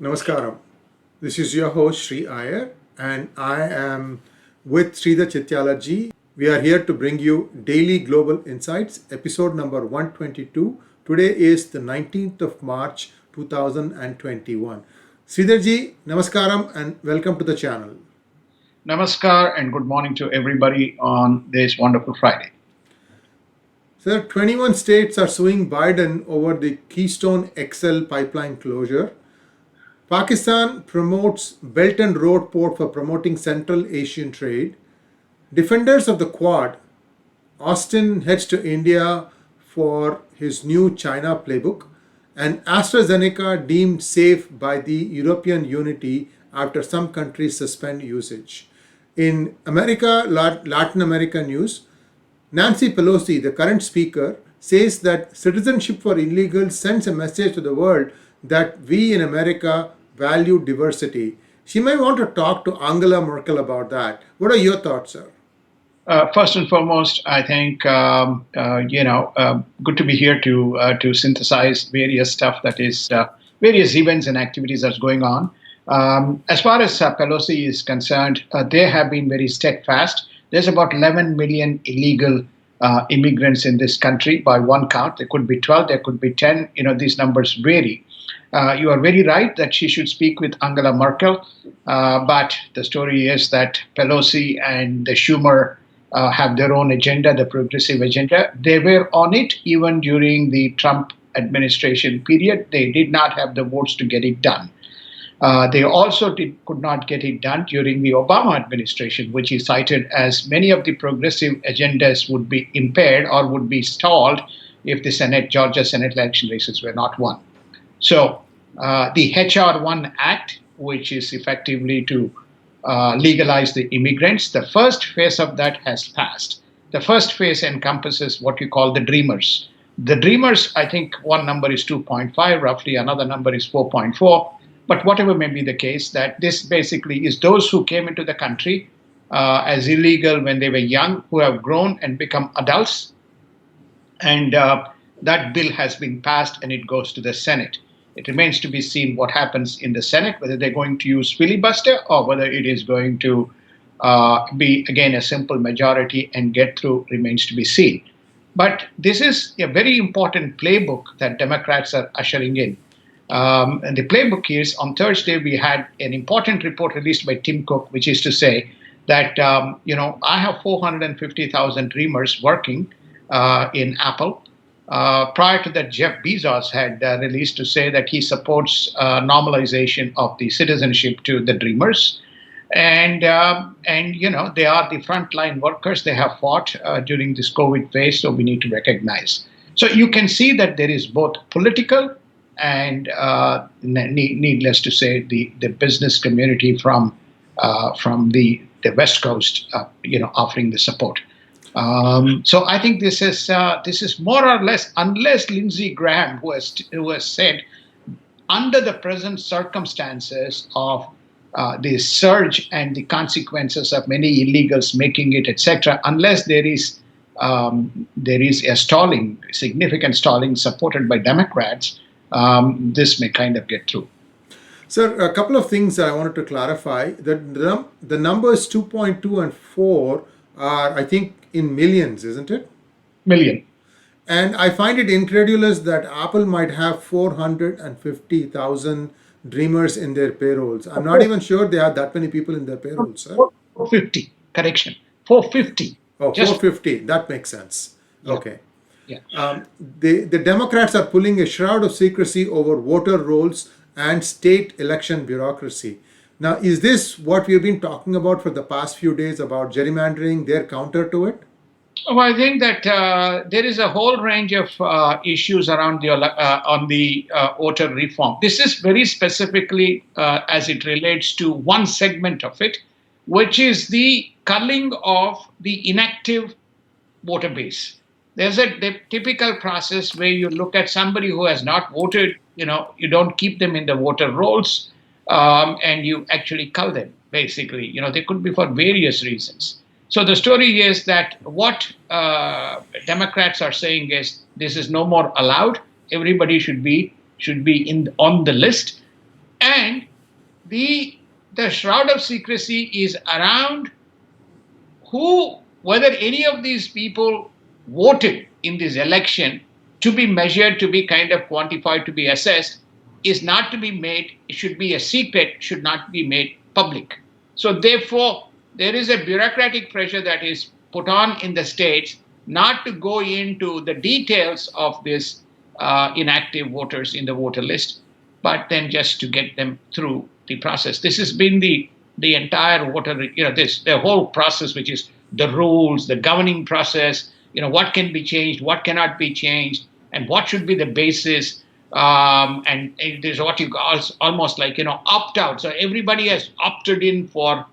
Namaskaram. This is your host Sri Iyer, and I am with Sridhar Chityalaji. We are here to bring you Daily Global Insights, episode number 122. Today is the 19th of March 2021. Sridharji, Namaskaram and welcome to the channel. Namaskar and good morning to everybody on this wonderful Friday. Sir, 21 states are suing Biden over the Keystone XL Pipeline closure. Pakistan promotes Belt and Road Port for promoting Central Asian trade. Defenders of the Quad, Austin heads to India for his new China playbook, and AstraZeneca deemed safe by the European Unity after some countries suspend usage. In Latin America news, Nancy Pelosi, the current speaker, says that citizenship for illegals sends a message to the world that we in America value diversity. She may want to talk to Angela Merkel about that. What are your thoughts, sir? First and foremost, I think good to be here to synthesize various stuff that is various events and activities that's going on. As far as Pelosi is concerned, they have been very steadfast. There's about 11 million illegal immigrants in this country by one count. There could be 12, there could be 10. These numbers vary. You are very right that she should speak with Angela Merkel, but the story is that Pelosi and the Schumer have their own agenda, the progressive agenda. They were on it even during the Trump administration period. They did not have the votes to get it done. They also could not get it done during the Obama administration, which he cited as many of the progressive agendas would be impaired or would be stalled if the Georgia Senate election races were not won. So the HR1 Act, which is effectively to legalize the immigrants, the first phase of that has passed. The first phase encompasses what you call the dreamers. The dreamers, I think one number is 2.5, roughly another number is 4.4. But whatever may be the case, that this basically is those who came into the country as illegal when they were young, who have grown and become adults. And that bill has been passed and it goes to the Senate. It remains to be seen what happens in the Senate, whether they're going to use filibuster or whether it is going to be, again, a simple majority and get through remains to be seen. But this is a very important playbook that Democrats are ushering in. And the playbook is, on Thursday, we had an important report released by Tim Cook, which is to say that, I have 450,000 dreamers working in Apple. Prior to that, Jeff Bezos had released to say that he supports normalization of the citizenship to the dreamers. And they are the frontline workers. They have fought during this COVID phase, so we need to recognize. So you can see that there is both political and needless to say, the business community from the West Coast, offering the support. So I think this is more or less, unless Lindsey Graham, who has said, under the present circumstances of the surge and the consequences of many illegals making it, etc., unless there is a significant stalling supported by Democrats, this may kind of get through. Sir, a couple of things I wanted to clarify. The numbers 2.2 and 4 are, I think, in millions, isn't it? Million. And I find it incredulous that Apple might have 450,000 dreamers in their payrolls. I'm not even sure they have that many people in their payrolls, sir. 450, correction. 450. Oh, 450. That makes sense. Yeah. Okay. Yeah. The Democrats are pulling a shroud of secrecy over voter rolls and state election bureaucracy. Now, is this what we've been talking about for the past few days about gerrymandering, their counter to it? Well, I think that there is a whole range of issues around the voter reform. This is very specifically as it relates to one segment of it, which is the culling of the inactive voter base. There's the typical process where you look at somebody who has not voted, you don't keep them in the voter rolls, and you actually cull them, basically. They could be for various reasons. So the story is that what Democrats are saying is this is no more allowed. Everybody should be on the list. And the shroud of secrecy is around whether any of these people voted in this election to be measured, to be kind of quantified, to be assessed, is not to be made, it should be a secret, should not be made public. So therefore, there is a bureaucratic pressure that is put on in the states not to go into the details of this inactive voters in the voter list, but then just to get them through the process. This has been the entire voter, the whole process, which is the rules, the governing process, what can be changed, what cannot be changed, and what should be the basis. And there's what you call almost like, opt out. So everybody has opted in for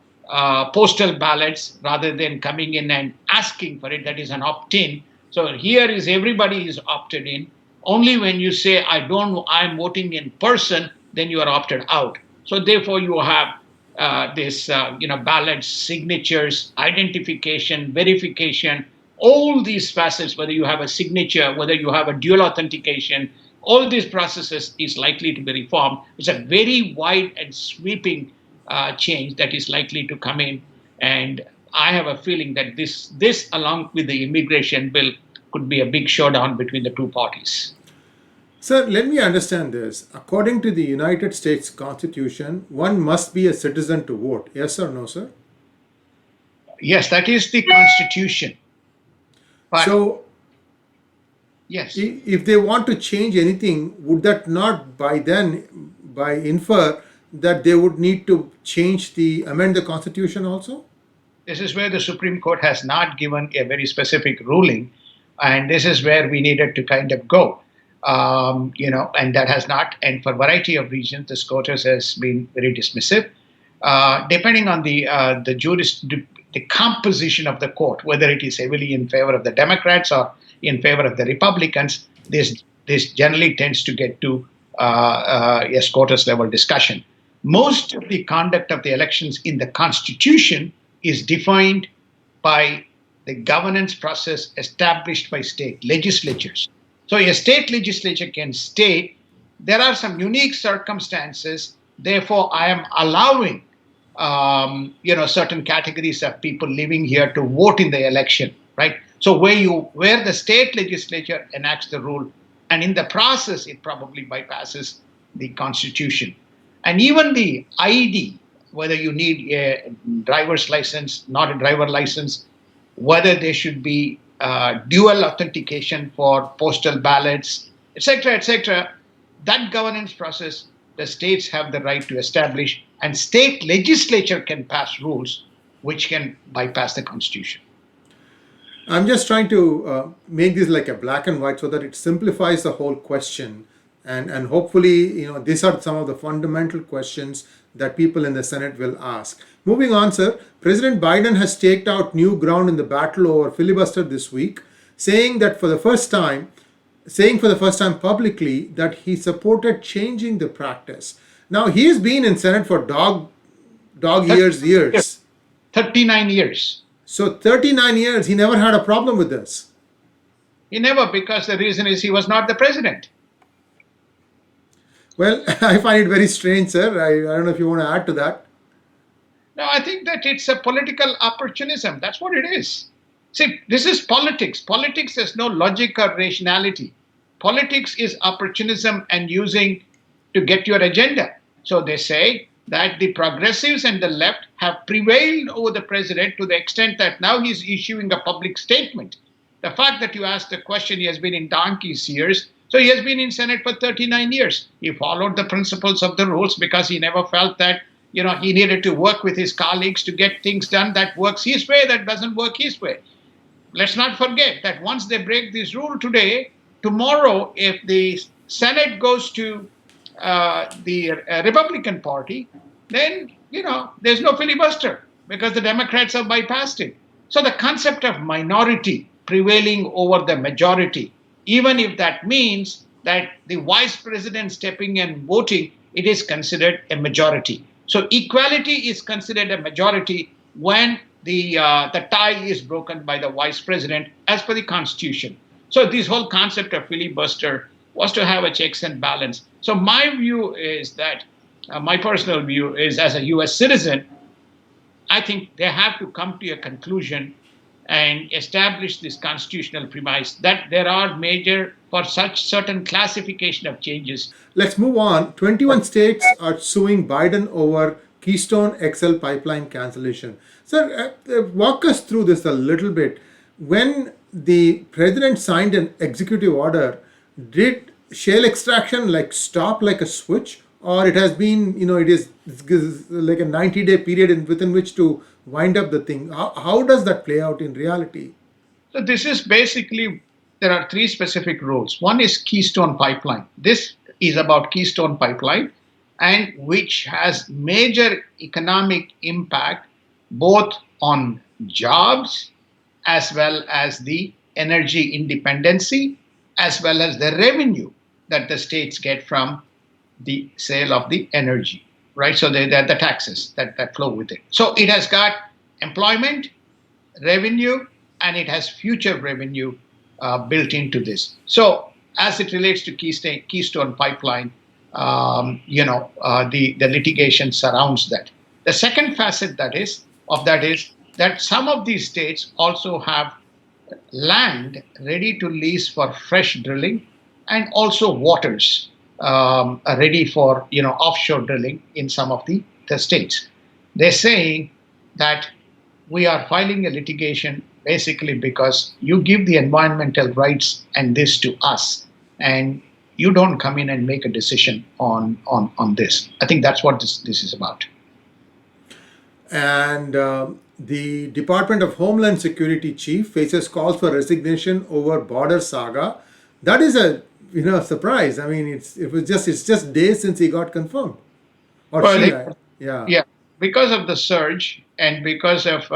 postal ballots rather than coming in and asking for it. That is an opt-in. So here is everybody is opted in. Only when you say, I'm voting in person, then you are opted out. So therefore you have this, ballots, signatures, identification, verification, all these facets, whether you have a signature, whether you have a dual authentication, all these processes is likely to be reformed. It's a very wide and sweeping change that is likely to come in. And I have a feeling that this along with the immigration bill, could be a big showdown between the two parties. Sir, let me understand this. According to the United States Constitution, one must be a citizen to vote. Yes or no, sir? Yes, that is the Constitution. But so, yes, if they want to change anything, would that not by infer that they would need to amend the Constitution also? This is where the Supreme Court has not given a very specific ruling, and this is where we needed to kind of go. And that has not, and for a variety of reasons, this court has been very dismissive. Depending on the composition of the court, whether it is heavily in favor of the Democrats or in favor of the Republicans, this generally tends to get to a SCOTUS level discussion. Most of the conduct of the elections in the Constitution is defined by the governance process established by state legislatures. So a state legislature can state, there are some unique circumstances, therefore I am allowing certain categories of people living here to vote in the election, right? So where the state legislature enacts the rule, and in the process it probably bypasses the Constitution. And even the ID, whether you need a driver's license, not a driver license, whether there should be dual authentication for postal ballots, etc., that governance process, the states have the right to establish, and state legislature can pass rules which can bypass the Constitution. I'm just trying to make this like a black and white so that it simplifies the whole question. And hopefully, these are some of the fundamental questions that people in the Senate will ask. Moving on, sir, President Biden has staked out new ground in the battle over filibuster this week, saying for the first time publicly that he supported changing the practice. Now, he's been in Senate for dog years. 39 years. So 39 years, he never had a problem with this. He never, because the reason is he was not the president. Well, I find it very strange, sir. I don't know if you want to add to that. No, I think that it's a political opportunism. That's what it is. See, this is politics. Politics has no logic or rationality. Politics is opportunism and using to get your agenda. So they say that the progressives and the left have prevailed over the president to the extent that now he's issuing a public statement. The fact that you asked the question, he has been in donkey's years. So he has been in Senate for 39 years. He followed the principles of the rules because he never felt that, he needed to work with his colleagues to get things done that works his way, that doesn't work his way. Let's not forget that once they break this rule today, tomorrow, if the Senate goes to the Republican Party, then, there's no filibuster because the Democrats have bypassed it. So the concept of minority prevailing over the majority, even if that means that the vice president stepping and voting, it is considered a majority. So equality is considered a majority when the tie is broken by the vice president as per the Constitution. So this whole concept of filibuster was to have a checks and balance. So my view is that my personal view is, as a U.S. citizen, I think they have to come to a conclusion and establish this constitutional premise that there are major, for such certain classification of changes. Let's move on. 21 states are suing Biden over Keystone XL pipeline cancellation. Sir, walk us through this a little bit. When the president signed an executive order, did shale extraction like stop like a switch, or it has been, it's like a 90-day period within which to wind up the thing? How does that play out in reality? So this is basically, there are three specific rules. One is Keystone Pipeline. This is about Keystone Pipeline, and which has major economic impact both on jobs as well as the energy independency, as well as the revenue that the states get from the sale of the energy, right? So the taxes that flow with it. So it has got employment, revenue, and it has future revenue built into this. So as it relates to Keystone Pipeline, the litigation surrounds that. The second facet is that some of these states also have land ready to lease for fresh drilling, and also waters ready for offshore drilling in some of the states. They're saying that we are filing a litigation basically because you give the environmental rights and this to us, and you don't come in and make a decision on this. I think that's what this is about. And the Department of Homeland Security chief faces calls for resignation over border saga. That is a surprise. I mean, it's just days since he got confirmed, or Well, she, yeah. yeah, because of the surge and because of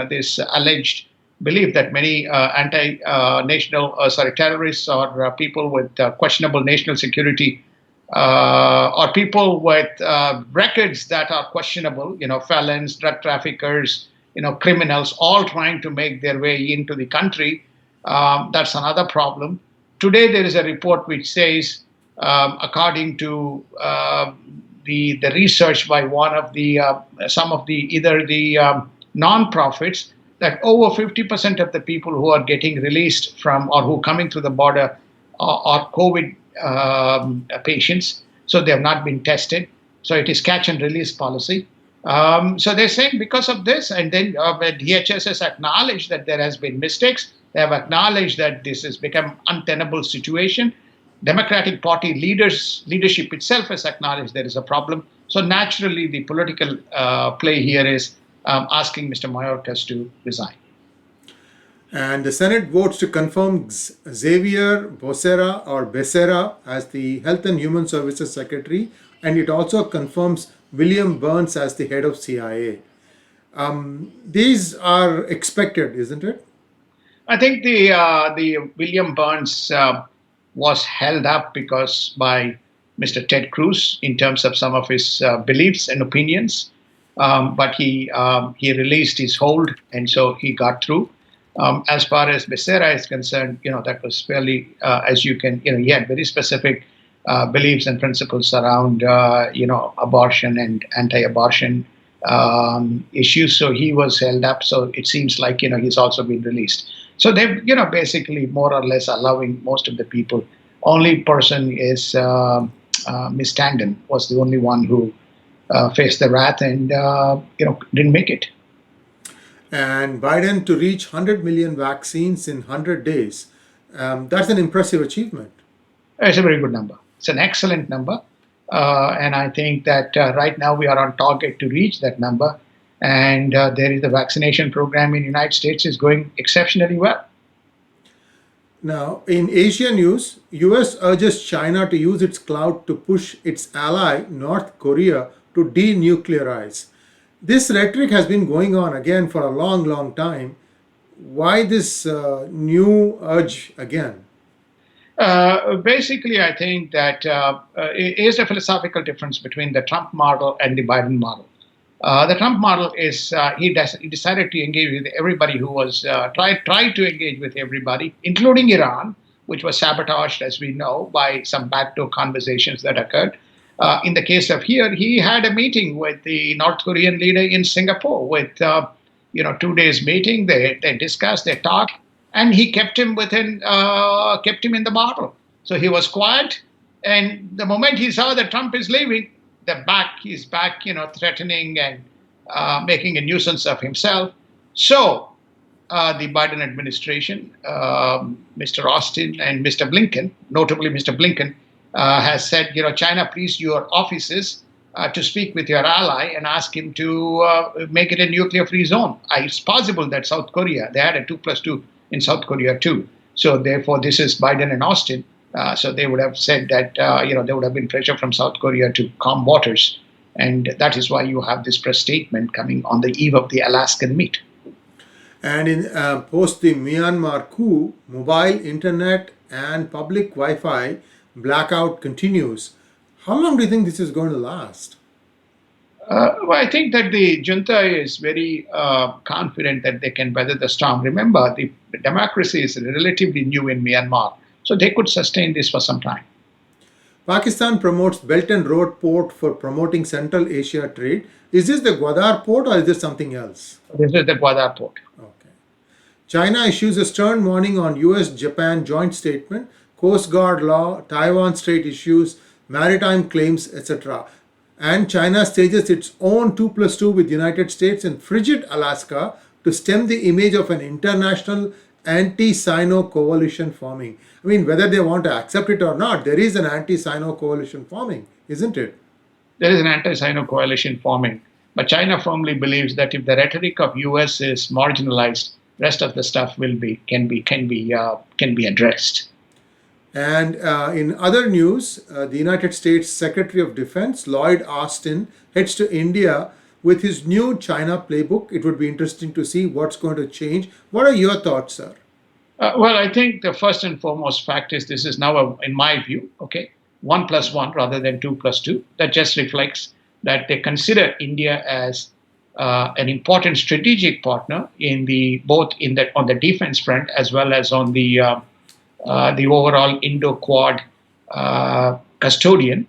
this alleged belief that many anti-national, terrorists, or people with questionable national security, or people with records that are questionable, felons, drug traffickers, criminals, all trying to make their way into the country. That's another problem. Today, there is a report which says, according to the research by one of the some of the either the non-profits, that over 50% of the people who are getting released from, or who are coming through the border, are COVID patients. So they have not been tested. So it is catch and release policy. So they're saying because of this, and then DHS has acknowledged that there has been mistakes. They have acknowledged that this has become untenable situation. Democratic Party leadership itself has acknowledged there is a problem. So naturally, the political play here is asking Mr. Mayorkas to resign. And the Senate votes to confirm Xavier Becerra as the Health and Human Services Secretary, and it also confirms William Burns as the head of CIA. These are expected, isn't it? I think the William Burns was held up because by Mr. Ted Cruz in terms of some of his beliefs and opinions, but he released his hold, and so he got through. As far as Becerra is concerned, that was fairly, as you can, he had very specific beliefs and principles around, abortion and anti-abortion issues. So he was held up. So it seems like, he's also been released. So they've, basically more or less allowing most of the people. Only person is Miss Tandon was the only one who faced the wrath and, didn't make it. And Biden to reach 100 million vaccines in 100 days. That's an impressive achievement. It's a very good number. It's an excellent number. And I think that right now we are on target to reach that number. And there is the vaccination program in the United States is going exceptionally well. Now, in Asia news, US urges China to use its clout to push its ally, North Korea, to de-nuclearize. This rhetoric has been going on again for a long, long time. Why this new urge again? Basically, I think that it is a philosophical difference between the Trump model and the Biden model. The Trump model is he decided to engage with everybody who was tried to engage with everybody, including Iran, which was sabotaged, as we know, by some backdoor conversations that occurred. In the case of here, he had a meeting with the North Korean leader in Singapore. With 2 days meeting, they discussed, they talked, and he kept him in the bottle. So he was quiet, and the moment he saw that Trump is leaving, he's back, threatening and making a nuisance of himself. So the Biden administration, Mr. Austin and Mr. Blinken, notably Mr. Blinken, has said, China, please your offices to speak with your ally and ask him to make it a nuclear-free zone. It's possible that South Korea, they had a 2+2 in South Korea too. So therefore, this is Biden and Austin. So they would have said that, there would have been pressure from South Korea to calm waters. And that is why you have this press statement coming on the eve of the Alaskan meet. And in post the Myanmar coup, mobile internet and public Wi-Fi blackout continues. How long do you think this is going to last? Well, I think that the junta is very confident that they can weather the storm. Remember, the democracy is relatively new in Myanmar, so they could sustain this for some time. Pakistan promotes Belt and Road Port for promoting Central Asia trade. Is this the Gwadar port or is this something else? This is the Gwadar port. Okay. China issues a stern warning on US-Japan joint statement, Coast Guard law, Taiwan Strait issues, maritime claims, etc. And China stages its own 2+2 with United States in frigid Alaska to stem the image of an international anti-Sino coalition forming. I mean, whether they want to accept it or not, there is an anti-Sino coalition forming, isn't it? There is an anti-Sino coalition forming, but China firmly believes that if the rhetoric of US is marginalized, rest of the stuff can be addressed. And in other news, the United States Secretary of Defense, Lloyd Austin, heads to India with his new China playbook. It would be interesting to see what's going to change. What are your thoughts, sir? Well, I think the first and foremost fact is this is now, in my view, 1+1 rather than 2+2. That just reflects that they consider India as an important strategic partner on the defense front as well as on the overall Indo-Quad custodian.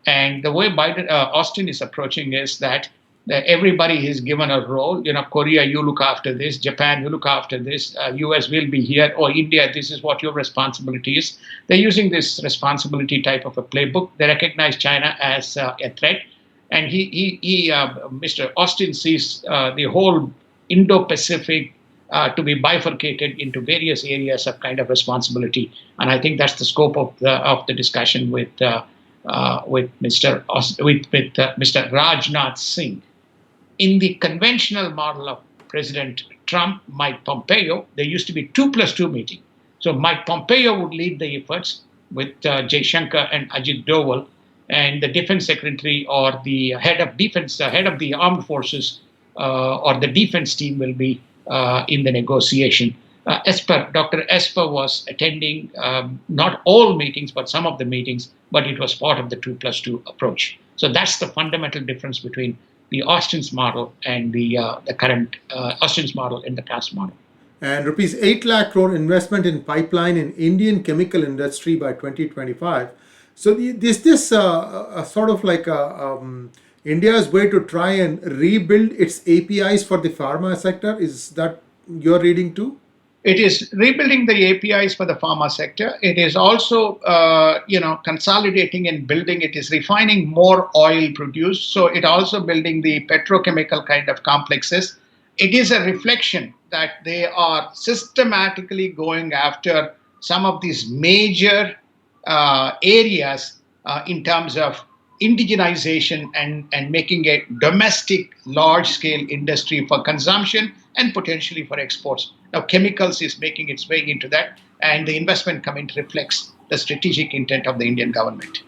And the way Austin is approaching is that everybody is given a role. Korea, you look after this. Japan, you look after this. US will be here. Or India, this is what your responsibility is. They're using this responsibility type of a playbook. They recognize China as a threat. And Mr. Austin sees the whole Indo-Pacific to be bifurcated into various areas of kind of responsibility. And I think that's the scope of the discussion with Mr. Rajnath Singh. In the conventional model of President Trump, Mike Pompeo, there used to be 2+2 meeting. So Mike Pompeo would lead the efforts with Jaishankar and Ajit Doval, and the defense secretary or the head of defense, head of the armed forces or the defense team will be in the negotiation. Dr. Esper was attending not all meetings, but some of the meetings, but it was part of the 2+2 approach. So that's the fundamental difference between the Austin's model and the current Austin's model and the past model. And Rs.8 Lakh crore investment in pipeline in Indian chemical industry by 2025. So this sort of like India's way to try and rebuild its APIs for the pharma sector. Is that your reading too? It is rebuilding the APIs for the pharma sector. It is also, consolidating and building. It is refining more oil produced. So it also building the petrochemical kind of complexes. It is a reflection that they are systematically going after some of these major areas in terms of indigenization and making a domestic large-scale industry for consumption and potentially for exports. Now, chemicals is making its way into that, and the investment coming reflects the strategic intent of the Indian government.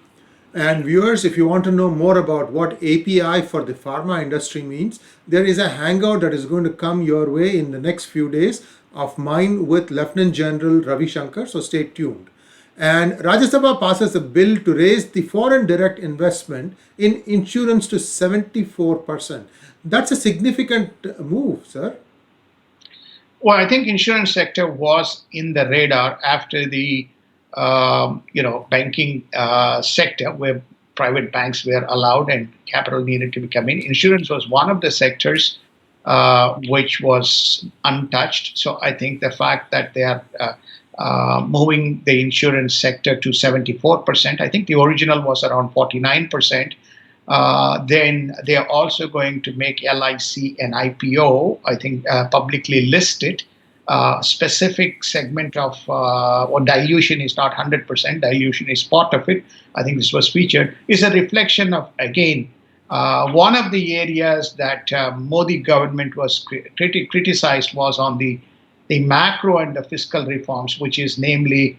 And viewers, if you want to know more about what API for the pharma industry means, there is a hangout that is going to come your way in the next few days of mine with Lieutenant General Ravi Shankar, so stay tuned. And Rajya Sabha passes a bill to raise the foreign direct investment in insurance to 74%. That's a significant move, sir. Well, I think insurance sector was in the radar after the banking sector, where private banks were allowed and capital needed to be come in. Insurance was one of the sectors which was untouched. So I think the fact that they are moving the insurance sector to 74%, I think the original was around 49%. Then they are also going to make LIC an IPO, I think publicly listed. Specific segment of or dilution is not 100%, dilution is part of it. I think this was featured, is a reflection of, again, one of the areas that Modi government was criticized was on the macro and the fiscal reforms, which is namely,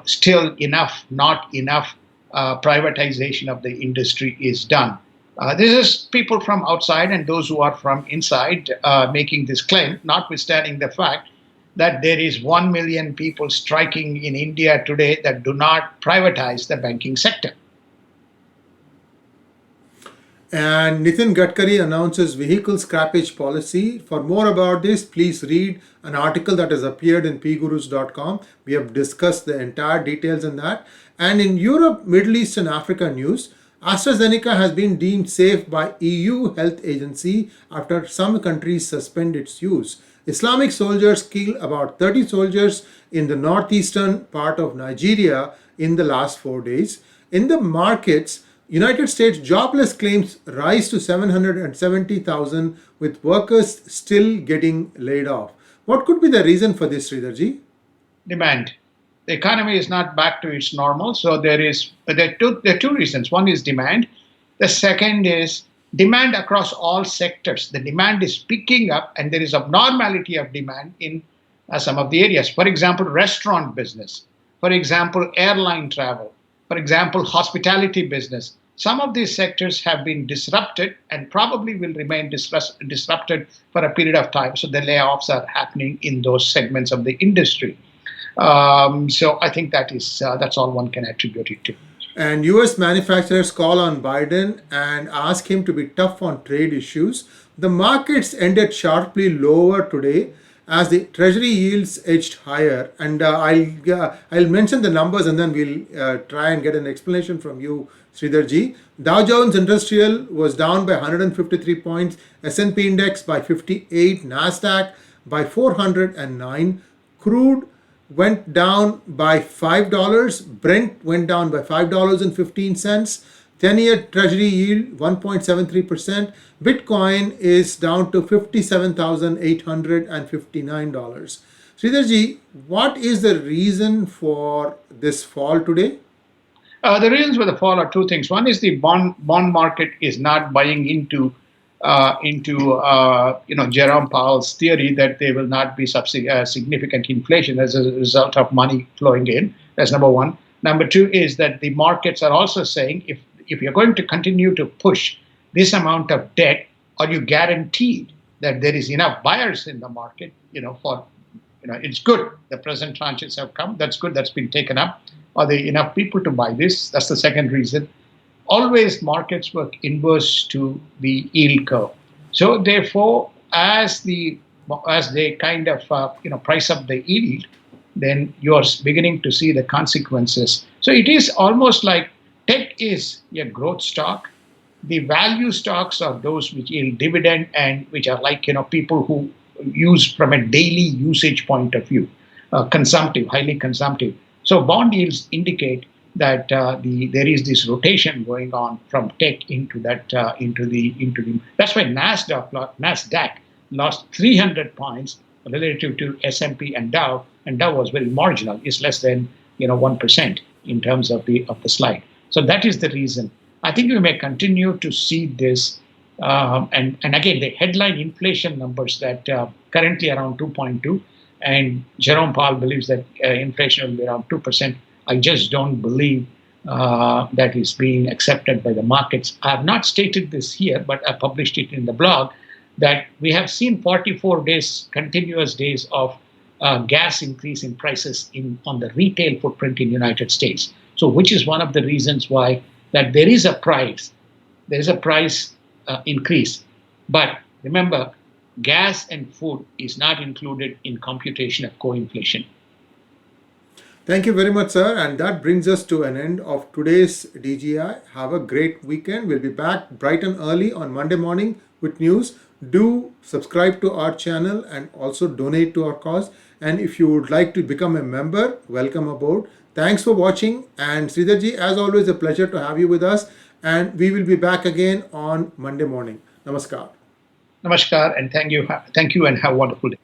still enough, not enough privatization of the industry is done. This is people from outside and those who are from inside making this claim, notwithstanding the fact that there is 1 million people striking in India today that do not privatize the banking sector. And Nitin Gadkari announces vehicle scrappage policy. For more about this, please read an article that has appeared in PGurus.com. We have discussed the entire details in that. And in Europe, Middle East and Africa news, AstraZeneca has been deemed safe by EU Health Agency after some countries suspend its use. Islamic soldiers kill about 30 soldiers in the northeastern part of Nigeria in the last 4 days. In the markets, United States jobless claims rise to 770,000 with workers still getting laid off. What could be the reason for this, Sridharji? Demand. The economy is not back to its normal, so there are two reasons. One is demand. The second is demand across all sectors. The demand is picking up, and there is abnormality of demand in some of the areas. For example, restaurant business. For example, airline travel. For example, hospitality business. Some of these sectors have been disrupted and probably will remain disrupted for a period of time. So the layoffs are happening in those segments of the industry. So I think that's all one can attribute it to. And US manufacturers call on Biden and ask him to be tough on trade issues. The markets ended sharply lower today as the treasury yields edged higher. And I'll mention the numbers and then we'll try and get an explanation from you, Sridharji. Dow Jones Industrial was down by 153 points, S&P index by 58, Nasdaq by 409, crude went down by $5, Brent went down by $5.15, 10-year treasury yield 1.73%, Bitcoin is down to $57,859. Sridharji, what is the reason for this fall today? The reasons for the fall are two things. One is the bond market is not buying into Jerome Powell's theory that there will not be significant inflation as a result of money flowing in. That's number one. Number two is that the markets are also saying if you're going to continue to push this amount of debt, are you guaranteed that there is enough buyers in the market? It's good. The present tranches have come. That's good. That's been taken up. Are there enough people to buy this? That's the second reason. Always markets work inverse to the yield curve. So therefore, as they kind of price up the yield, then you are beginning to see the consequences. So it is almost like tech is a growth stock. The value stocks are those which yield dividend and which are like people who use from a daily usage point of view, consumptive, highly consumptive. So bond yields indicate that there is this rotation going on from tech into that into the. That's why Nasdaq lost 300 points relative to S&P and Dow was very marginal. It's less than 1% in terms of the slide. So that is the reason. I think we may continue to see this. And again, the headline inflation numbers that currently around 2.2, and Jerome Powell believes that inflation will be around 2%. I just don't believe that is being accepted by the markets. I have not stated this here, but I published it in the blog, that we have seen 44 days, continuous days of gas increase in prices on the retail footprint in the United States. So which is one of the reasons why that there is a price increase. But remember, gas and food is not included in computation of co-inflation. Thank you very much, sir. And that brings us to an end of today's DGI. Have a great weekend. We'll be back bright and early on Monday morning with news. Do subscribe to our channel and also donate to our cause. And if you would like to become a member, welcome aboard. Thanks for watching. And Sridharji, as always, a pleasure to have you with us. And we will be back again on Monday morning. Namaskar. Namaskar, and thank you and have a wonderful day.